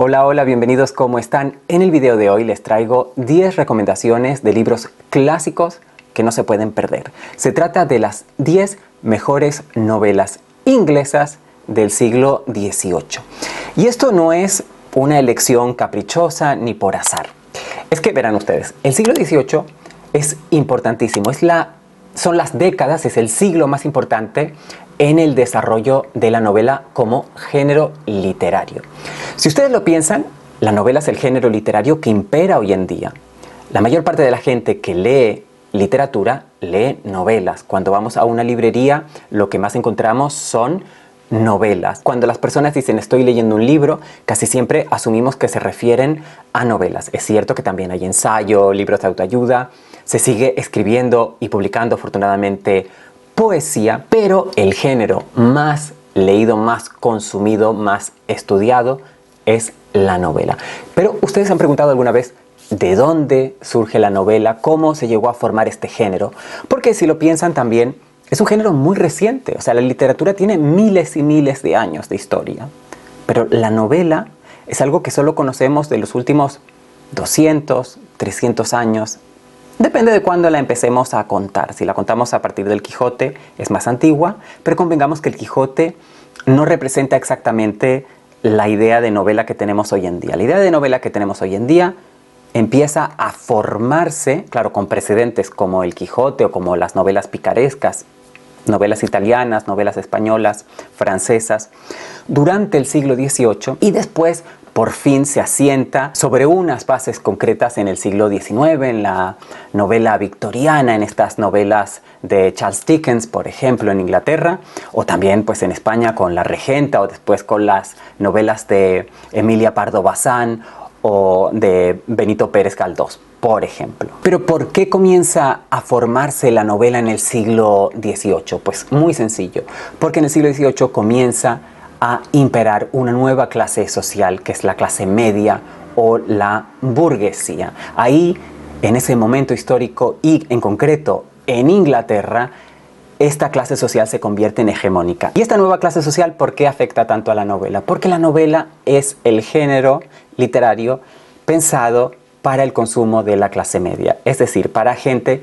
Hola, hola, bienvenidos, ¿cómo están? En el video de hoy les traigo 10 recomendaciones de libros clásicos que no se pueden perder. Se trata de las 10 mejores novelas inglesas del siglo XVIII. Y esto no es una elección caprichosa ni por azar. Es que verán ustedes, el siglo XVIII es importantísimo, son las décadas, es el siglo más importante en el desarrollo de la novela como género literario. Si ustedes lo piensan, la novela es el género literario que impera hoy en día. La mayor parte de la gente que lee literatura lee novelas. Cuando vamos a una librería, lo que más encontramos son novelas. Cuando las personas dicen estoy leyendo un libro, casi siempre asumimos que se refieren a novelas. Es cierto que también hay ensayo, libros de autoayuda, se sigue escribiendo y publicando afortunadamente poesía, pero el género más leído, más consumido, más estudiado es la novela. Pero ustedes se han preguntado alguna vez ¿de dónde surge la novela? ¿Cómo se llegó a formar este género? Porque si lo piensan también, es un género muy reciente. O sea, la literatura tiene miles y miles de años de historia. Pero la novela es algo que solo conocemos de los últimos 200, 300 años. Depende de cuándo la empecemos a contar. Si la contamos a partir del Quijote, es más antigua, pero convengamos que el Quijote no representa exactamente la idea de novela que tenemos hoy en día. La idea de novela que tenemos hoy en día empieza a formarse, claro, con precedentes como el Quijote o como las novelas picarescas, novelas italianas, novelas españolas, francesas, durante el siglo XVIII y después por fin se asienta sobre unas bases concretas en el siglo XIX, en la novela victoriana, en estas novelas de Charles Dickens, por ejemplo, en Inglaterra, o también pues en España con La Regenta, o después con las novelas de Emilia Pardo Bazán o de Benito Pérez Galdós, por ejemplo. Pero ¿por qué comienza a formarse la novela en el siglo XVIII? Pues muy sencillo, porque en el siglo XVIII comienza a imperar una nueva clase social, que es la clase media o la burguesía. Ahí, en ese momento histórico y en concreto en Inglaterra, esta clase social se convierte en hegemónica. Y esta nueva clase social, ¿por qué afecta tanto a la novela? Porque la novela es el género literario pensado para el consumo de la clase media, es decir, para gente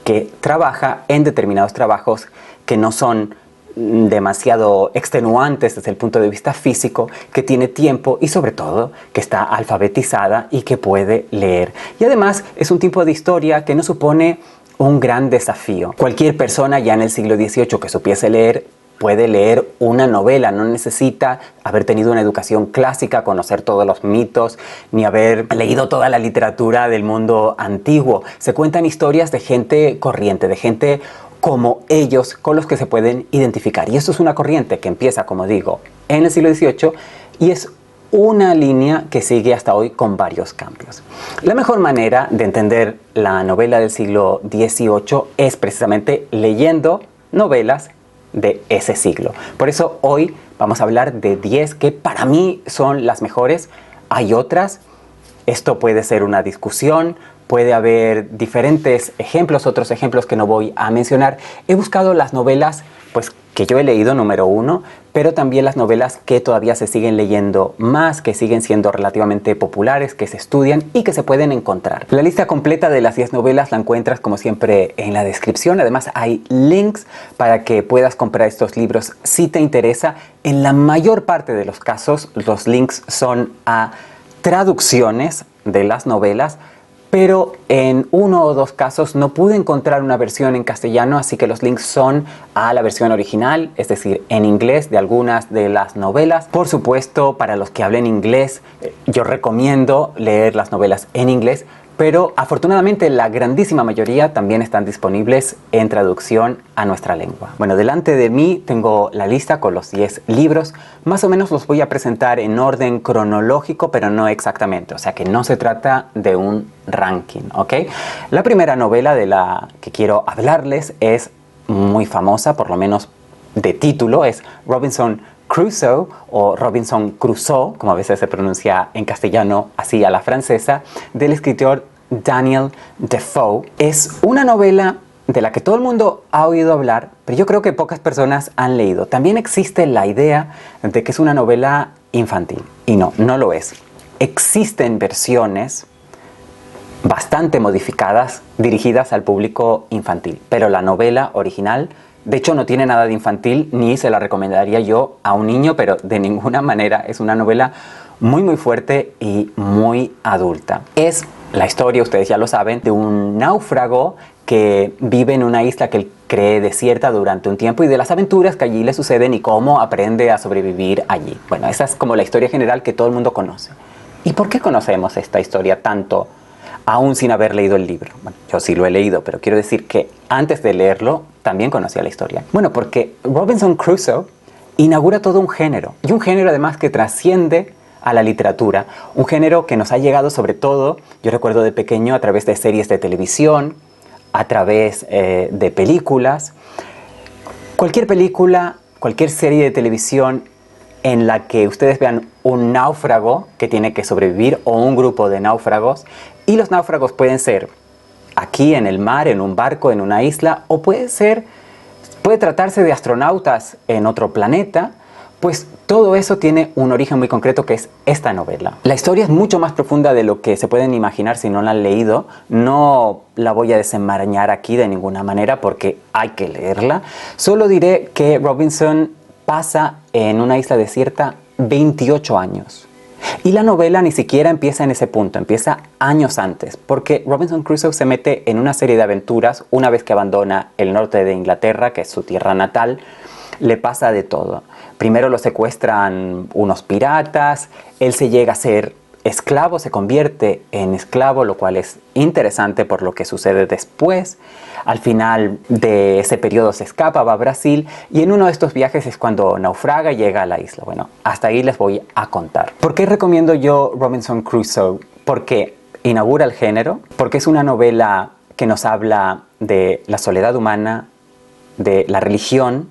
que trabaja en determinados trabajos que no son demasiado extenuantes desde el punto de vista físico, que tiene tiempo y sobre todo que está alfabetizada y que puede leer. Y además es un tipo de historia que no supone un gran desafío. Cualquier persona ya en el siglo XVIII que supiese leer puede leer una novela, no necesita haber tenido una educación clásica, conocer todos los mitos, ni haber leído toda la literatura del mundo antiguo. Se cuentan historias de gente corriente, de gente como ellos, con los que se pueden identificar. Y esto es una corriente que empieza, como digo, en el siglo XVIII y es una línea que sigue hasta hoy con varios cambios. La mejor manera de entender la novela del siglo XVIII es precisamente leyendo novelas de ese siglo. Por eso hoy vamos a hablar de 10 que para mí son las mejores. Hay otras, esto puede ser una discusión, puede haber diferentes ejemplos, otros ejemplos que no voy a mencionar. He buscado las novelas pues, que yo he leído, número 1, pero también las novelas que todavía se siguen leyendo más, que siguen siendo relativamente populares, que se estudian y que se pueden encontrar. La lista completa de las 10 novelas la encuentras como siempre en la descripción. Además hay links para que puedas comprar estos libros si te interesa. En la mayor parte de los casos los links son a traducciones de las novelas, pero en uno o dos casos no pude encontrar una versión en castellano, así que los links son a la versión original, es decir, en inglés de algunas de las novelas. Por supuesto, para los que hablen inglés, yo recomiendo leer las novelas en inglés, pero afortunadamente la grandísima mayoría también están disponibles en traducción a nuestra lengua. Bueno, delante de mí tengo la lista con los 10 libros. Más o menos los voy a presentar en orden cronológico, pero no exactamente. O sea que no se trata de un ranking, ¿ok? La primera novela de la que quiero hablarles es muy famosa, por lo menos de título, es Robinson Crusoe o Robinson Crusoe, como a veces se pronuncia en castellano así a la francesa, del escritor Daniel Defoe. Es una novela de la que todo el mundo ha oído hablar, pero yo creo que pocas personas han leído. También existe la idea de que es una novela infantil, y no, no lo es. existen versiones bastante modificadas dirigidas al público infantil, pero la novela original, de hecho, no tiene nada de infantil, ni se la recomendaría yo a un niño, pero de ninguna manera. Es una novela muy fuerte y muy adulta. Es la historia, ustedes ya lo saben, de un náufrago que vive en una isla que él cree desierta durante un tiempo y de las aventuras que allí le suceden y cómo aprende a sobrevivir allí. Bueno, esa es como la historia general que todo el mundo conoce. ¿Y por qué conocemos esta historia tanto, aún sin haber leído el libro? Bueno, yo sí lo he leído, pero quiero decir que antes de leerlo también conocía la historia. Bueno, porque Robinson Crusoe inaugura todo un género, y un género además que trasciende a la literatura, un género que nos ha llegado sobre todo, yo recuerdo de pequeño, a través de series de televisión, a través de películas. Cualquier película, cualquier serie de televisión en la que ustedes vean un náufrago que tiene que sobrevivir o un grupo de náufragos, y los náufragos pueden ser aquí en el mar, en un barco, en una isla, o puede tratarse de astronautas en otro planeta, pues todo eso tiene un origen muy concreto que es esta novela. La historia es mucho más profunda de lo que se pueden imaginar si no la han leído. No la voy a desenmarañar aquí de ninguna manera porque hay que leerla. Solo diré que Robinson pasa en una isla desierta 28 años. Y la novela ni siquiera empieza en ese punto, empieza años antes, porque Robinson Crusoe se mete en una serie de aventuras una vez que abandona el norte de Inglaterra, que es su tierra natal. Le pasa de todo. Primero lo secuestran unos piratas, él se llega a ser esclavo, se convierte en esclavo, lo cual es interesante por lo que sucede después. Al final de ese periodo se escapa, va a Brasil y en uno de estos viajes es cuando naufraga y llega a la isla. Bueno, hasta ahí les voy a contar. ¿Por qué recomiendo yo Robinson Crusoe? Porque inaugura el género, porque es una novela que nos habla de la soledad humana, de la religión,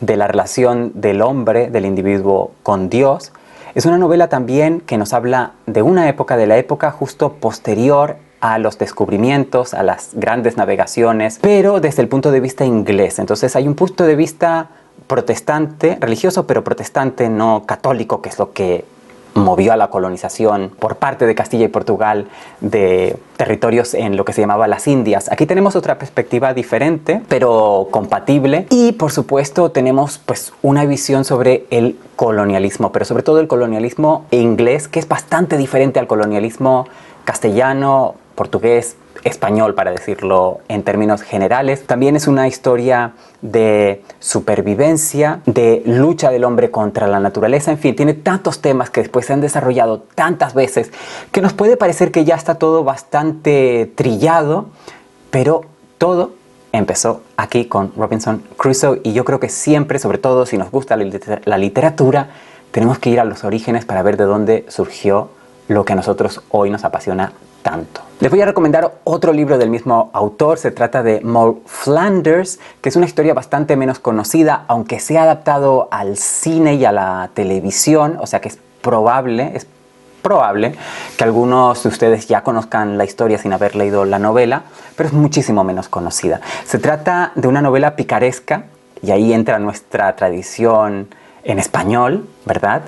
de la relación del hombre, del individuo con Dios. Es una novela también que nos habla de una época, de la época justo posterior a los descubrimientos, a las grandes navegaciones, pero desde el punto de vista inglés. Entonces hay un punto de vista protestante, religioso, pero protestante, no católico, que es lo que movió a la colonización por parte de Castilla y Portugal de territorios en lo que se llamaba las Indias. Aquí tenemos otra perspectiva diferente, pero compatible. Y por supuesto tenemos pues una visión sobre el colonialismo, pero sobre todo el colonialismo inglés, que es bastante diferente al colonialismo castellano, portugués, español, para decirlo en términos generales. También es una historia de supervivencia, de lucha del hombre contra la naturaleza, en fin, tiene tantos temas que después se han desarrollado tantas veces que nos puede parecer que ya está todo bastante trillado, pero todo empezó aquí con Robinson Crusoe y yo creo que siempre, sobre todo si nos gusta la literatura, tenemos que ir a los orígenes para ver de dónde surgió lo que a nosotros hoy nos apasiona tanto. Les voy a recomendar otro libro del mismo autor. Se trata de Moll Flanders, que es una historia bastante menos conocida, aunque se ha adaptado al cine y a la televisión, o sea que es probable que algunos de ustedes ya conozcan la historia sin haber leído la novela, pero es muchísimo menos conocida. Se trata de una novela picaresca, y ahí entra nuestra tradición en español, ¿verdad?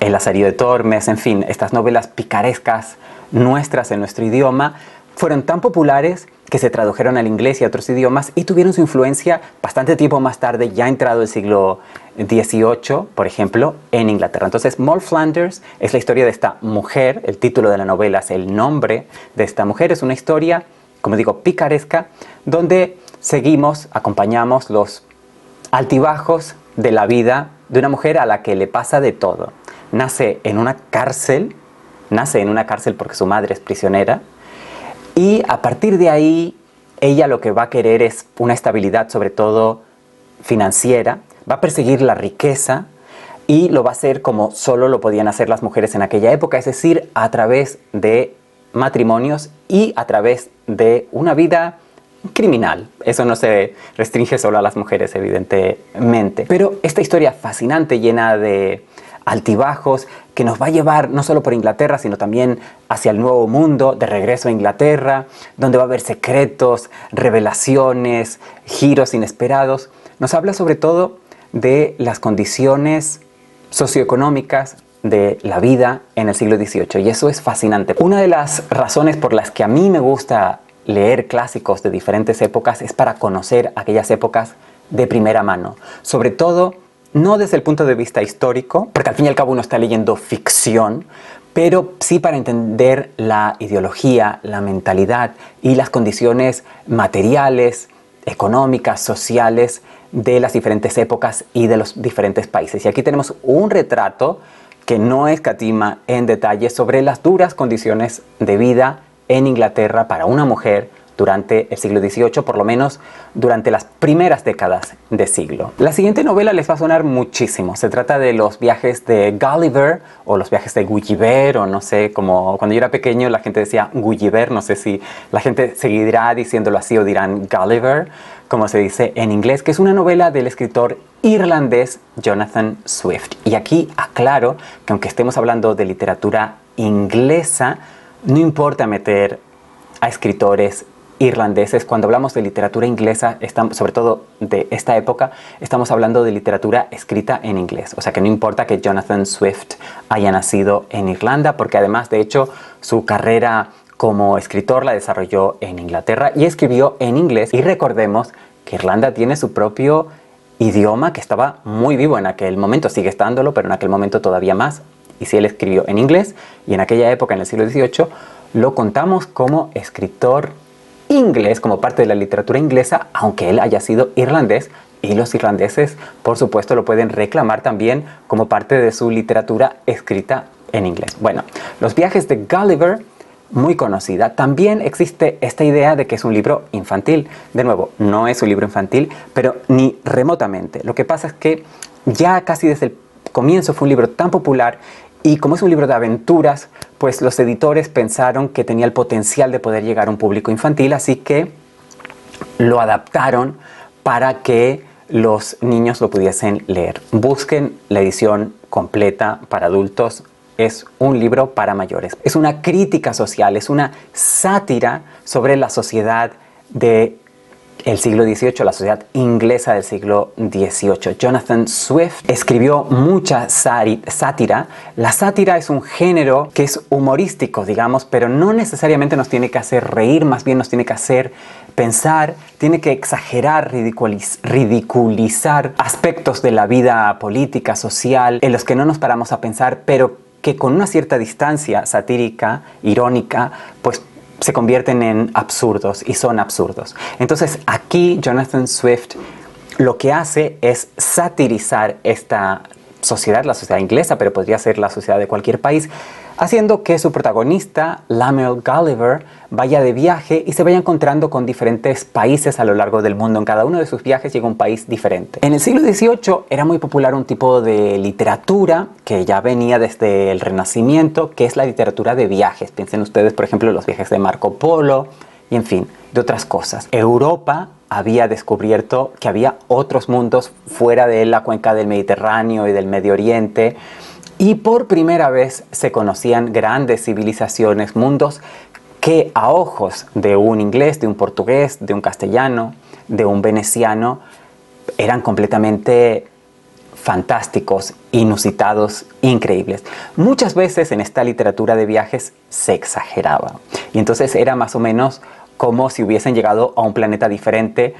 El Lazarillo de Tormes, en fin, estas novelas picarescas nuestras en nuestro idioma fueron tan populares que se tradujeron al inglés y a otros idiomas y tuvieron su influencia bastante tiempo más tarde, ya entrado el siglo XVIII, por ejemplo, en Inglaterra. Entonces, Moll Flanders es la historia de esta mujer, el título de la novela es el nombre de esta mujer, es una historia, como digo, picaresca, donde acompañamos los altibajos de la vida de una mujer a la que le pasa de todo. Nace en una cárcel porque su madre es prisionera y a partir de ahí ella lo que va a querer es una estabilidad, sobre todo financiera, va a perseguir la riqueza y lo va a hacer como solo lo podían hacer las mujeres en aquella época, es decir, a través de matrimonios y a través de una vida criminal. Eso no se restringe solo a las mujeres, evidentemente. Pero esta historia fascinante, llena de altibajos, que nos va a llevar no solo por Inglaterra, sino también hacia el Nuevo Mundo, de regreso a Inglaterra, donde va a haber secretos, revelaciones, giros inesperados. Nos habla sobre todo de las condiciones socioeconómicas de la vida en el siglo XVIII, y eso es fascinante. Una de las razones por las que a mí me gusta leer clásicos de diferentes épocas es para conocer aquellas épocas de primera mano, sobre todo no desde el punto de vista histórico, porque al fin y al cabo uno está leyendo ficción, pero sí para entender la ideología, la mentalidad y las condiciones materiales, económicas, sociales de las diferentes épocas y de los diferentes países. Y aquí tenemos un retrato que no escatima en detalle sobre las duras condiciones de vida en Inglaterra para una mujer durante el siglo XVIII, por lo menos durante las primeras décadas de siglo. La siguiente novela les va a sonar muchísimo. Se trata de los viajes de Gulliver o los viajes de Gulliver, o no sé, como cuando yo era pequeño la gente decía Gulliver, no sé si la gente seguirá diciéndolo así o dirán Gulliver, como se dice en inglés, que es una novela del escritor irlandés Jonathan Swift. Y aquí aclaro que aunque estemos hablando de literatura inglesa, no importa meter a escritores irlandeses. Cuando hablamos de literatura inglesa, sobre todo de esta época, estamos hablando de literatura escrita en inglés. O sea que no importa que Jonathan Swift haya nacido en Irlanda, porque además, de hecho, su carrera como escritor la desarrolló en Inglaterra y escribió en inglés. Y recordemos que Irlanda tiene su propio idioma que estaba muy vivo en aquel momento, sigue estándolo, pero en aquel momento todavía más. Y si él escribió en inglés, y en aquella época, en el siglo XVIII, lo contamos como escritor inglés, como parte de la literatura inglesa, aunque él haya sido irlandés, y los irlandeses, por supuesto, lo pueden reclamar también como parte de su literatura escrita en inglés. Bueno, los viajes de Gulliver, muy conocida. También existe esta idea de que es un libro infantil. De nuevo, no es un libro infantil, pero ni remotamente. Lo que pasa es que ya casi desde el comienzo fue un libro tan popular, y como es un libro de aventuras, pues los editores pensaron que tenía el potencial de poder llegar a un público infantil, así que lo adaptaron para que los niños lo pudiesen leer. Busquen la edición completa para adultos. Es un libro para mayores. Es una crítica social, es una sátira sobre la sociedad del siglo XVIII, la sociedad inglesa del siglo XVIII. Jonathan Swift escribió mucha sátira. La sátira es un género que es humorístico, digamos, pero no necesariamente nos tiene que hacer reír, más bien nos tiene que hacer pensar, tiene que exagerar, ridiculizar aspectos de la vida política, social, en los que no nos paramos a pensar, pero que con una cierta distancia satírica, irónica, pues se convierten en absurdos y son absurdos. Entonces aquí Jonathan Swift lo que hace es satirizar esta sociedad, la sociedad inglesa, pero podría ser la sociedad de cualquier país, haciendo que su protagonista, Lemuel Gulliver, vaya de viaje y se vaya encontrando con diferentes países a lo largo del mundo. En cada uno de sus viajes llega a un país diferente. En el siglo XVIII era muy popular un tipo de literatura que ya venía desde el Renacimiento, que es la literatura de viajes. Piensen ustedes, por ejemplo, en los viajes de Marco Polo y, en fin, de otras cosas. Europa había descubierto que había otros mundos fuera de la cuenca del Mediterráneo y del Medio Oriente, y por primera vez se conocían grandes civilizaciones, mundos que a ojos de un inglés, de un portugués, de un castellano, de un veneciano, eran completamente fantásticos, inusitados, increíbles. Muchas veces en esta literatura de viajes se exageraba, y entonces era más o menos como si hubiesen llegado a un planeta diferente,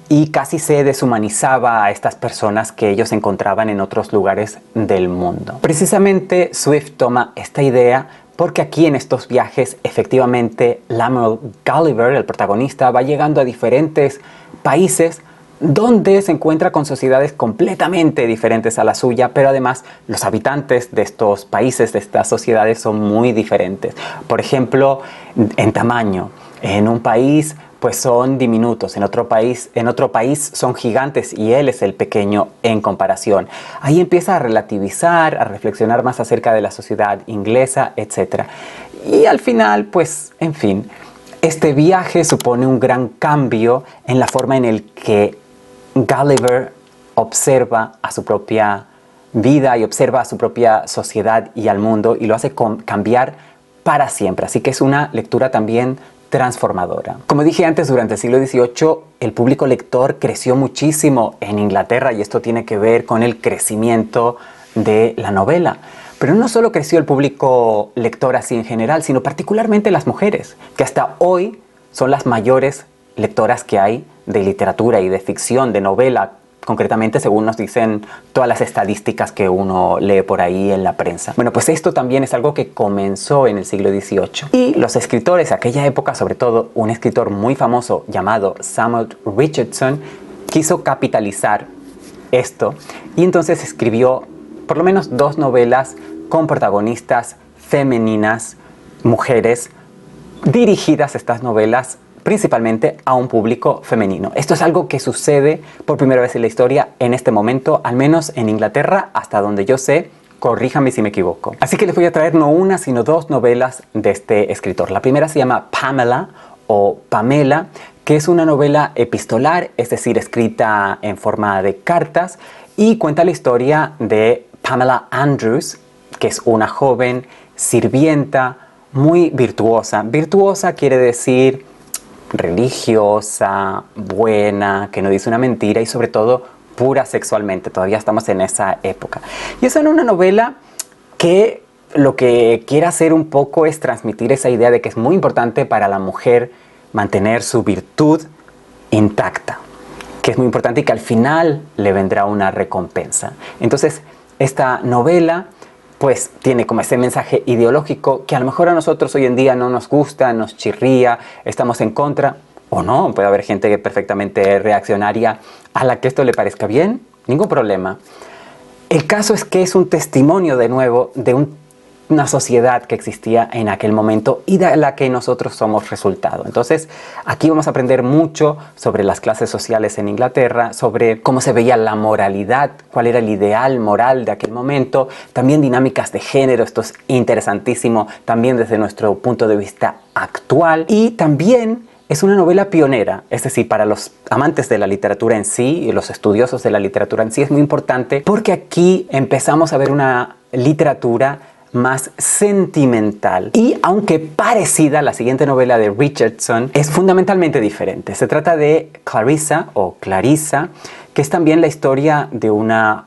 y casi se deshumanizaba a estas personas que ellos encontraban en otros lugares del mundo. Precisamente Swift toma esta idea porque aquí en estos viajes efectivamente Lemuel Gulliver, el protagonista, va llegando a diferentes países donde se encuentra con sociedades completamente diferentes a la suya, pero además los habitantes de estos países, de estas sociedades, son muy diferentes. Por ejemplo, en tamaño. En un país pues son diminutos, en otro país son gigantes y él es el pequeño en comparación. Ahí empieza a relativizar, a reflexionar más acerca de la sociedad inglesa, etc. Y al final, pues, en fin, este viaje supone un gran cambio en la forma en el que Gulliver observa a su propia vida y observa a su propia sociedad y al mundo, y lo hace cambiar para siempre. Así que es una lectura también transformadora. Como dije antes, durante el siglo XVIII el público lector creció muchísimo en Inglaterra, y esto tiene que ver con el crecimiento de la novela. Pero no solo creció el público lector así en general, sino particularmente las mujeres, que hasta hoy son las mayores lectoras que hay de literatura y de ficción, de novela, concretamente según nos dicen todas las estadísticas que uno lee por ahí en la prensa. Bueno, pues esto también es algo que comenzó en el siglo XVIII. Y los escritores de aquella época, sobre todo un escritor muy famoso llamado Samuel Richardson, quiso capitalizar esto y entonces escribió por lo menos 2 novelas con protagonistas femeninas, mujeres, dirigidas estas novelas principalmente a un público femenino. Esto es algo que sucede por primera vez en la historia en este momento, al menos en Inglaterra, hasta donde yo sé. Corríjame si me equivoco. Así que les voy a traer no una, sino 2 novelas de este escritor. La primera se llama Pamela o Pamela, que es una novela epistolar, es decir, escrita en forma de cartas, y cuenta la historia de Pamela Andrews, que es una joven sirvienta muy virtuosa. Virtuosa quiere decir religiosa, buena, que no dice una mentira y sobre todo pura sexualmente. Todavía estamos en esa época. Y es una novela que lo que quiere hacer un poco es transmitir esa idea de que es muy importante para la mujer mantener su virtud intacta, que es muy importante y que al final le vendrá una recompensa. Entonces, esta novela pues tiene como ese mensaje ideológico que a lo mejor a nosotros hoy en día no nos gusta, nos chirría, estamos en contra, o no, puede haber gente perfectamente reaccionaria a la que esto le parezca bien, ningún problema. El caso es que es un testimonio de nuevo de una sociedad que existía en aquel momento y de la que nosotros somos resultado. Entonces, aquí vamos a aprender mucho sobre las clases sociales en Inglaterra, sobre cómo se veía la moralidad, cuál era el ideal moral de aquel momento, también dinámicas de género, esto es interesantísimo también desde nuestro punto de vista actual, y también es una novela pionera, es decir, para los amantes de la literatura en sí y los estudiosos de la literatura en sí es muy importante porque aquí empezamos a ver una literatura más sentimental y, aunque parecida a la siguiente novela de Richardson, es fundamentalmente diferente. Se trata de Clarissa o Clarissa, que es también la historia de una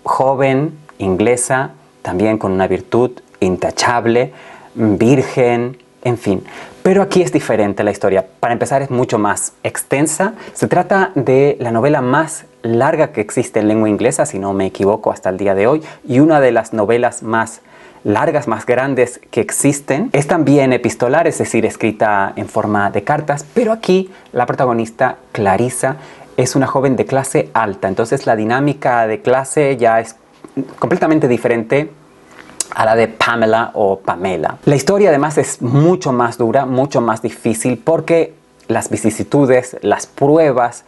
joven inglesa, también con una virtud intachable, virgen, en fin. Pero aquí es diferente la historia. Para empezar, es mucho más extensa. Se trata de la novela más larga que existe en lengua inglesa, si no me equivoco, hasta el día de hoy, y una de las novelas más largas, más grandes que existen. Es también epistolar, es decir, escrita en forma de cartas, pero aquí la protagonista, Clarissa, es una joven de clase alta. Entonces la dinámica de clase ya es completamente diferente a la de Pamela o Pamela. La historia además es mucho más dura, mucho más difícil, porque las vicisitudes, las pruebas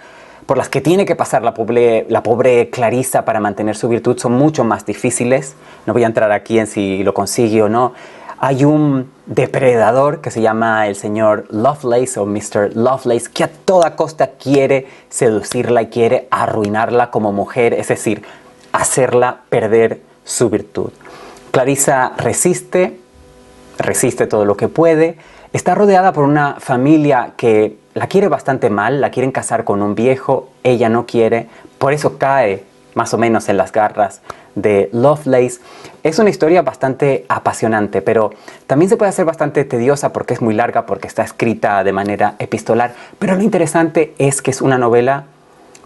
por las que tiene que pasar la pobre Clarissa para mantener su virtud son mucho más difíciles. No voy a entrar aquí en si lo consigue o no. Hay un depredador que se llama el señor Lovelace o Mr. Lovelace, que a toda costa quiere seducirla y quiere arruinarla como mujer, es decir, hacerla perder su virtud. Clarissa resiste todo lo que puede. Está rodeada por una familia que la quiere bastante mal, la quieren casar con un viejo, ella no quiere, por eso cae más o menos en las garras de Lovelace. Es una historia bastante apasionante, pero también se puede hacer bastante tediosa porque es muy larga, porque está escrita de manera epistolar. Pero lo interesante es que es una novela,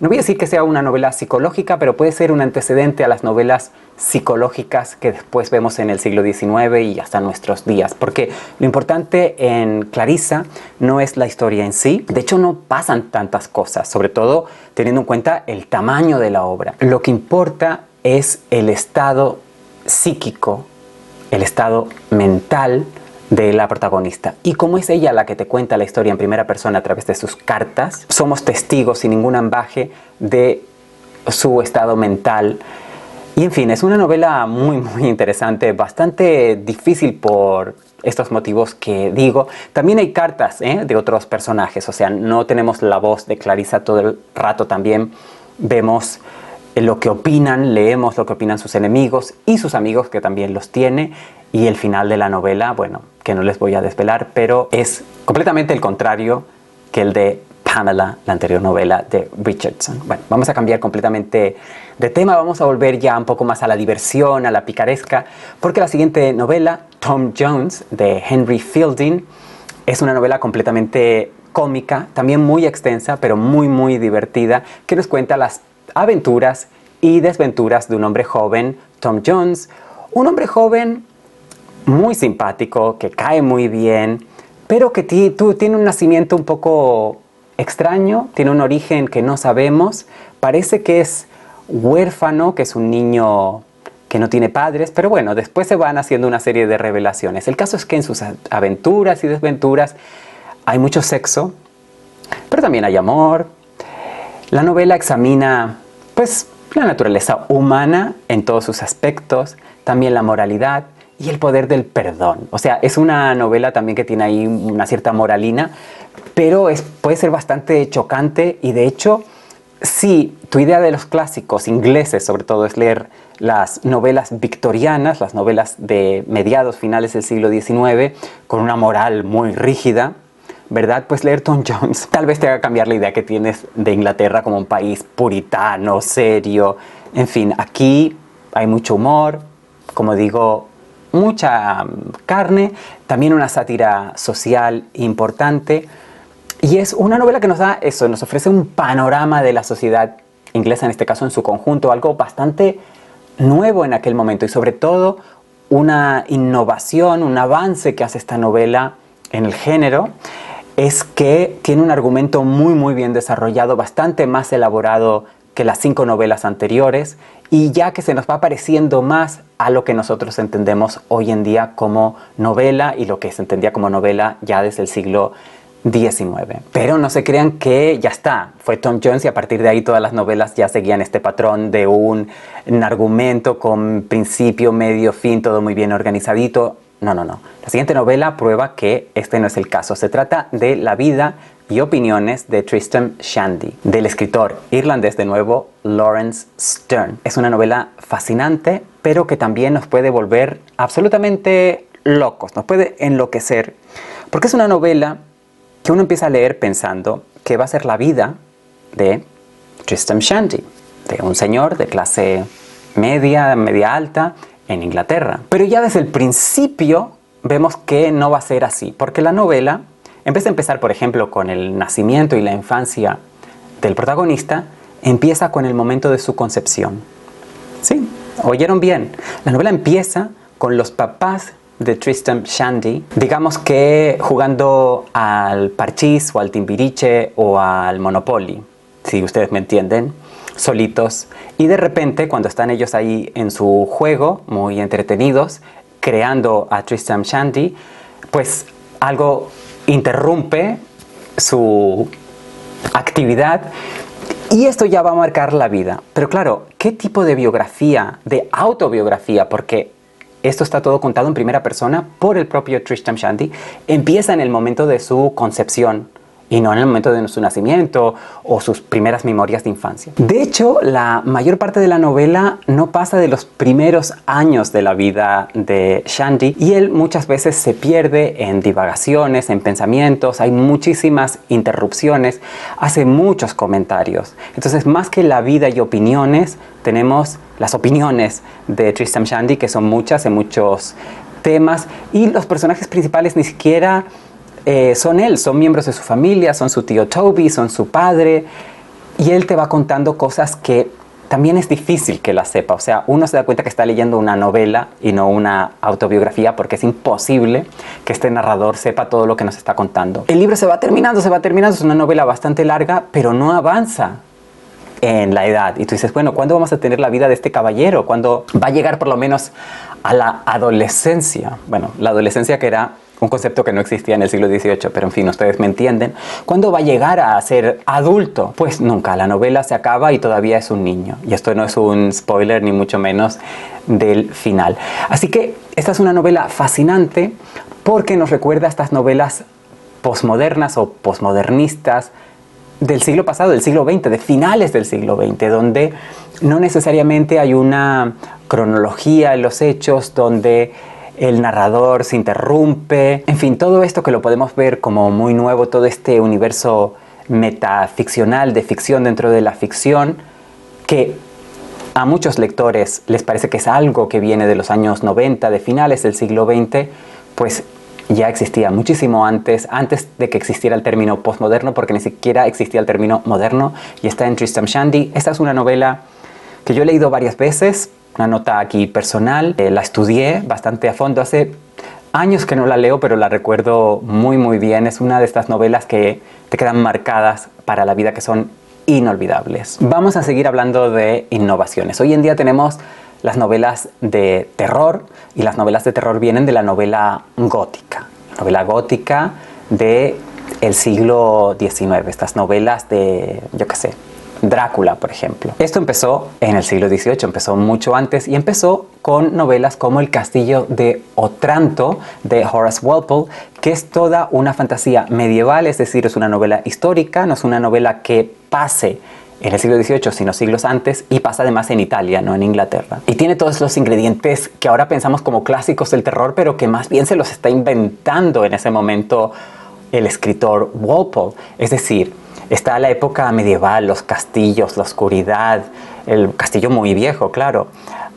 no voy a decir que sea una novela psicológica, pero puede ser un antecedente a las novelas psicológicas que después vemos en el siglo XIX y hasta nuestros días. Porque lo importante en Clarissa no es la historia en sí. De hecho, no pasan tantas cosas, sobre todo teniendo en cuenta el tamaño de la obra. Lo que importa es el estado psíquico, el estado mental de la protagonista. Y como es ella la que te cuenta la historia en primera persona a través de sus cartas, somos testigos sin ningún ambaje de su estado mental. Y en fin, es una novela muy interesante, bastante difícil por estos motivos que digo. También hay cartas de otros personajes, o sea, no tenemos la voz de Clarissa todo el rato, también vemos lo que opinan, leemos lo que opinan sus enemigos y sus amigos, que también los tiene. Y el final de la novela, bueno, que no les voy a desvelar, pero es completamente el contrario que el de Pamela, la anterior novela de Richardson. Bueno, vamos a cambiar completamente de tema, vamos a volver ya un poco más a la diversión, a la picaresca, porque la siguiente novela, Tom Jones, de Henry Fielding, es una novela completamente cómica, también muy extensa, pero muy divertida, que nos cuenta las aventuras y desventuras de un hombre joven, Tom Jones, un hombre joven muy simpático, que cae muy bien, pero que tiene un nacimiento un poco extraño, tiene un origen que no sabemos, parece que es huérfano, que es un niño que no tiene padres, pero bueno, después se van haciendo una serie de revelaciones. El caso es que en sus aventuras y desventuras hay mucho sexo, pero también hay amor. La novela examina, pues, la naturaleza humana en todos sus aspectos, también la moralidad y el poder del perdón. O sea, es una novela también que tiene ahí una cierta moralina, pero puede ser bastante chocante y de hecho, si tu idea de los clásicos ingleses, sobre todo, es leer las novelas victorianas, las novelas de mediados, finales del siglo XIX, con una moral muy rígida, ¿verdad? Pues leer Tom Jones tal vez te haga cambiar la idea que tienes de Inglaterra como un país puritano, serio. En fin, aquí hay mucho humor, como digo, mucha carne, también una sátira social importante. Y es una novela que nos da eso, nos ofrece un panorama de la sociedad inglesa, en este caso en su conjunto, algo bastante nuevo en aquel momento y sobre todo una innovación, un avance que hace esta novela en el género, es que tiene un argumento muy bien desarrollado, bastante más elaborado que las 5 novelas anteriores y ya que se nos va pareciendo más a lo que nosotros entendemos hoy en día como novela y lo que se entendía como novela ya desde el siglo XIX. Pero no se crean que ya está, fue Tom Jones y a partir de ahí todas las novelas ya seguían este patrón de un argumento con principio, medio, fin, todo muy bien organizadito. No. La siguiente novela prueba que este no es el caso. Se trata de la vida y opiniones de Tristram Shandy, del escritor irlandés de nuevo, Lawrence Sterne. Es una novela fascinante, pero que también nos puede volver absolutamente locos, nos puede enloquecer, porque es una novela que uno empieza a leer pensando que va a ser la vida de Tristram Shandy, de un señor de clase media alta en Inglaterra. Pero ya desde el principio vemos que no va a ser así, porque la novela, en vez de empezar, por ejemplo, con el nacimiento y la infancia del protagonista, empieza con el momento de su concepción. Sí, oyeron bien. La novela empieza con los papás de Tristram Shandy, digamos que jugando al parchís o al timbiriche o al Monopoly, si ustedes me entienden, solitos, y de repente cuando están ellos ahí en su juego, muy entretenidos, creando a Tristram Shandy, pues algo interrumpe su actividad y esto ya va a marcar la vida. Pero claro, ¿qué tipo de biografía, de autobiografía? Porque esto está todo contado en primera persona por el propio Tristram Shandy. Empieza en el momento de su concepción y no en el momento de su nacimiento o sus primeras memorias de infancia. De hecho, la mayor parte de la novela no pasa de los primeros años de la vida de Shandy y él muchas veces se pierde en divagaciones, en pensamientos, hay muchísimas interrupciones, hace muchos comentarios. Entonces, más que la vida y opiniones, tenemos las opiniones de Tristram Shandy, que son muchas en muchos temas, y los personajes principales ni siquiera son miembros de su familia, son su tío Toby, son su padre, y él te va contando cosas que también es difícil que las sepa. O sea, uno se da cuenta que está leyendo una novela y no una autobiografía porque es imposible que este narrador sepa todo lo que nos está contando. El libro se va terminando, es una novela bastante larga, pero no avanza en la edad. Y tú dices, bueno, ¿cuándo vamos a tener la vida de este caballero? ¿Cuándo va a llegar por lo menos a la adolescencia? Bueno, la adolescencia que era un concepto que no existía en el siglo XVIII, pero en fin, ustedes me entienden. ¿Cuándo va a llegar a ser adulto? Pues nunca, la novela se acaba y todavía es un niño. Y esto no es un spoiler, ni mucho menos del final. Así que esta es una novela fascinante porque nos recuerda a estas novelas posmodernas o posmodernistas del siglo pasado, del siglo XX, de finales del siglo XX, donde no necesariamente hay una cronología en los hechos, donde el narrador se interrumpe, en fin, todo esto que lo podemos ver como muy nuevo, todo este universo metaficcional, de ficción dentro de la ficción, que a muchos lectores les parece que es algo que viene de los años 90, de finales del siglo XX, pues ya existía muchísimo antes de que existiera el término postmoderno, porque ni siquiera existía el término moderno, y está en Tristram Shandy. Esta es una novela que yo he leído varias veces, una nota aquí personal, la estudié bastante a fondo. Hace años que no la leo, pero la recuerdo muy bien. Es una de estas novelas que te quedan marcadas para la vida, que son inolvidables. Vamos a seguir hablando de innovaciones. Hoy en día tenemos las novelas de terror, y las novelas de terror vienen de la novela gótica. Novela gótica del siglo XIX. Estas novelas de, yo qué sé, Drácula, por ejemplo. Esto empezó en el siglo XVIII, empezó mucho antes, y empezó con novelas como El castillo de Otranto, de Horace Walpole, que es toda una fantasía medieval, es decir, es una novela histórica, no es una novela que pase en el siglo XVIII, sino siglos antes, y pasa además en Italia, no en Inglaterra. Y tiene todos los ingredientes que ahora pensamos como clásicos del terror, pero que más bien se los está inventando en ese momento el escritor Walpole. Es decir, está la época medieval, los castillos, la oscuridad, el castillo muy viejo, claro.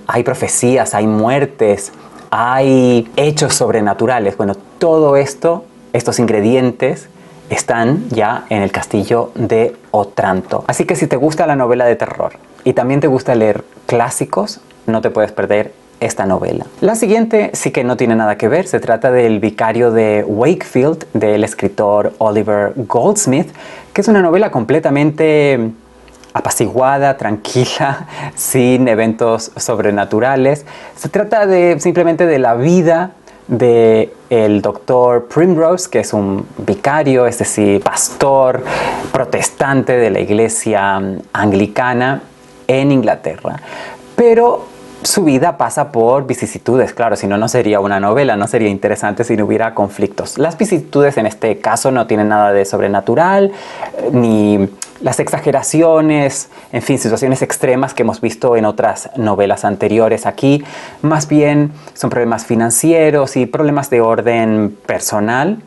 Hay profecías, hay muertes, hay hechos sobrenaturales. Bueno, todo esto, estos ingredientes, están ya en el castillo de Otranto. Así que si te gusta la novela de terror y también te gusta leer clásicos, no te puedes perder esta novela. La siguiente sí que no tiene nada que ver. Se trata del Vicario de Wakefield, del escritor Oliver Goldsmith, que es una novela completamente apaciguada, tranquila, sin eventos sobrenaturales. Se trata simplemente de la vida de el doctor Primrose, que es un vicario, es decir, pastor protestante de la iglesia anglicana en Inglaterra. Pero su vida pasa por vicisitudes, claro, si no, no sería una novela, no sería interesante si no hubiera conflictos. Las vicisitudes en este caso no tienen nada de sobrenatural, ni las exageraciones, en fin, situaciones extremas que hemos visto en otras novelas anteriores aquí. Más bien son problemas financieros y problemas de orden personal.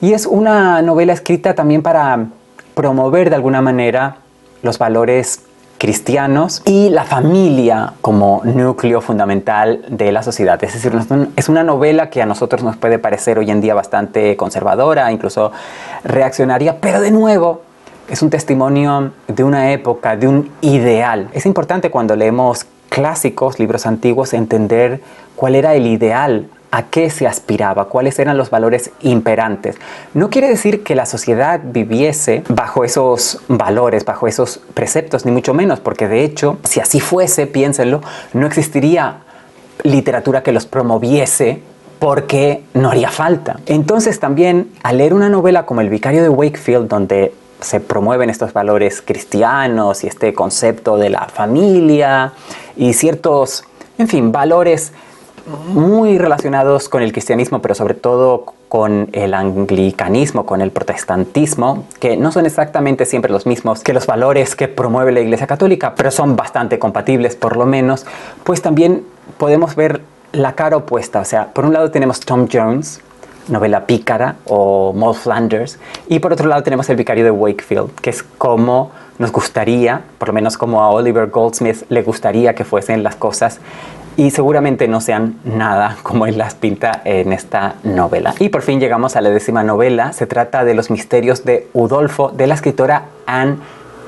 Y es una novela escrita también para promover de alguna manera los valores cristianos y la familia como núcleo fundamental de la sociedad. Es decir, es una novela que a nosotros nos puede parecer hoy en día bastante conservadora, incluso reaccionaria, pero de nuevo es un testimonio de una época, de un ideal. Es importante cuando leemos clásicos, libros antiguos, entender cuál era el ideal, a qué se aspiraba, cuáles eran los valores imperantes. No quiere decir que la sociedad viviese bajo esos valores, bajo esos preceptos, ni mucho menos, porque de hecho, si así fuese, piénsenlo, no existiría literatura que los promoviese, porque no haría falta. Entonces también, al leer una novela como El Vicario de Wakefield, donde se promueven estos valores cristianos y este concepto de la familia y ciertos, en fin, valores muy relacionados con el cristianismo, pero sobre todo con el anglicanismo, con el protestantismo, que no son exactamente siempre los mismos que los valores que promueve la Iglesia Católica, pero son bastante compatibles por lo menos, pues también podemos ver la cara opuesta. O sea, por un lado tenemos Tom Jones, novela pícara, o Moll Flanders, y por otro lado tenemos El Vicario de Wakefield, que es como nos gustaría, por lo menos como a Oliver Goldsmith le gustaría que fuesen las cosas, y seguramente no sean nada como él las pinta en esta novela. Y por fin llegamos a la 10ª novela. Se trata de Los misterios de Udolfo, de la escritora Anne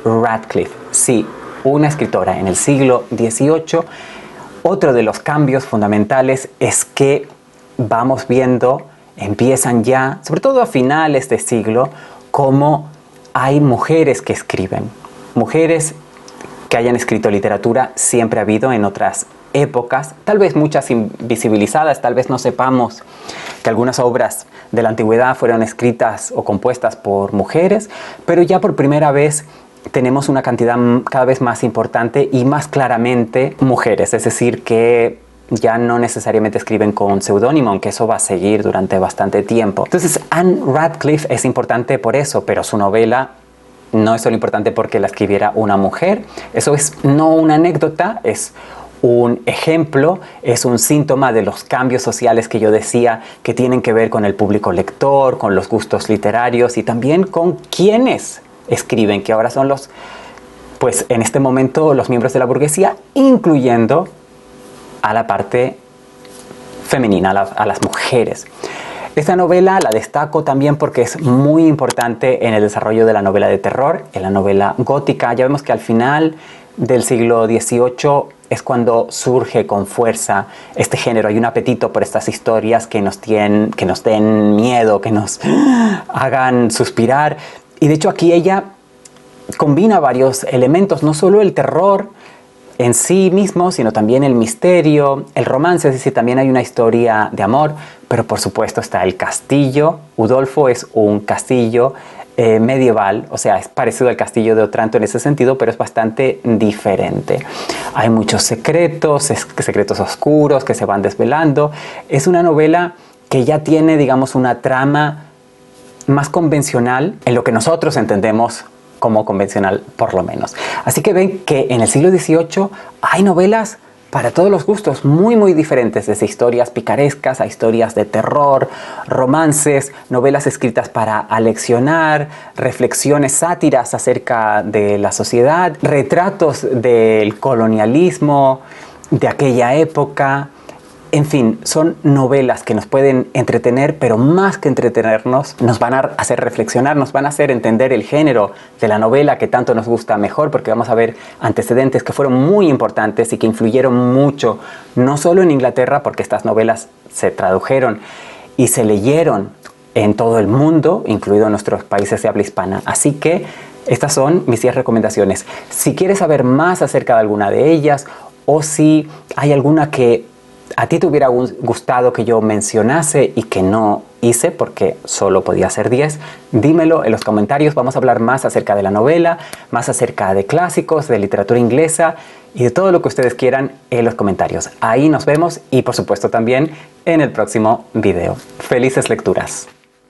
Radcliffe. Sí, una escritora en el siglo XVIII. Otro de los cambios fundamentales es que vamos viendo, empiezan ya, sobre todo a finales de siglo, cómo hay mujeres que escriben. Mujeres que hayan escrito literatura siempre ha habido en otras épocas, tal vez muchas invisibilizadas, tal vez no sepamos que algunas obras de la antigüedad fueron escritas o compuestas por mujeres, pero ya por primera vez tenemos una cantidad cada vez más importante y más claramente mujeres, es decir, que ya no necesariamente escriben con seudónimo, aunque eso va a seguir durante bastante tiempo. Entonces Anne Radcliffe es importante por eso, pero su novela no es solo importante porque la escribiera una mujer. Eso es no una anécdota, es un ejemplo, es un síntoma de los cambios sociales que yo decía que tienen que ver con el público lector, con los gustos literarios y también con quiénes escriben, que ahora son los, pues en este momento, los miembros de la burguesía, incluyendo a la parte femenina, a las mujeres. Esta novela la destaco también porque es muy importante en el desarrollo de la novela de terror, en la novela gótica. Ya vemos que al final del siglo XVIII es cuando surge con fuerza este género. Hay un apetito por estas historias que nos den miedo, que nos hagan suspirar. Y de hecho aquí ella combina varios elementos, no solo el terror en sí mismo, sino también el misterio, el romance, es decir, también hay una historia de amor, pero por supuesto está el castillo. Udolpho es un castillo medieval, o sea, es parecido al castillo de Otranto en ese sentido, pero es bastante diferente. Hay muchos secretos, secretos oscuros que se van desvelando. Es una novela que ya tiene, digamos, una trama más convencional en lo que nosotros entendemos como convencional, por lo menos. Así que ven que en el siglo XVIII hay novelas para todos los gustos, muy diferentes, desde historias picarescas a historias de terror, romances, novelas escritas para aleccionar, reflexiones, sátiras acerca de la sociedad, retratos del colonialismo de aquella época. En fin, son novelas que nos pueden entretener, pero más que entretenernos, nos van a hacer reflexionar, nos van a hacer entender el género de la novela que tanto nos gusta mejor, porque vamos a ver antecedentes que fueron muy importantes y que influyeron mucho, no solo en Inglaterra, porque estas novelas se tradujeron y se leyeron en todo el mundo, incluido en nuestros países de habla hispana. Así que estas son mis 10 recomendaciones. Si quieres saber más acerca de alguna de ellas, o si hay alguna que a ti te hubiera gustado que yo mencionase y que no hice porque solo podía hacer 10, dímelo en los comentarios. Vamos a hablar más acerca de la novela, más acerca de clásicos, de literatura inglesa y de todo lo que ustedes quieran en los comentarios. Ahí nos vemos y por supuesto también en el próximo video. ¡Felices lecturas!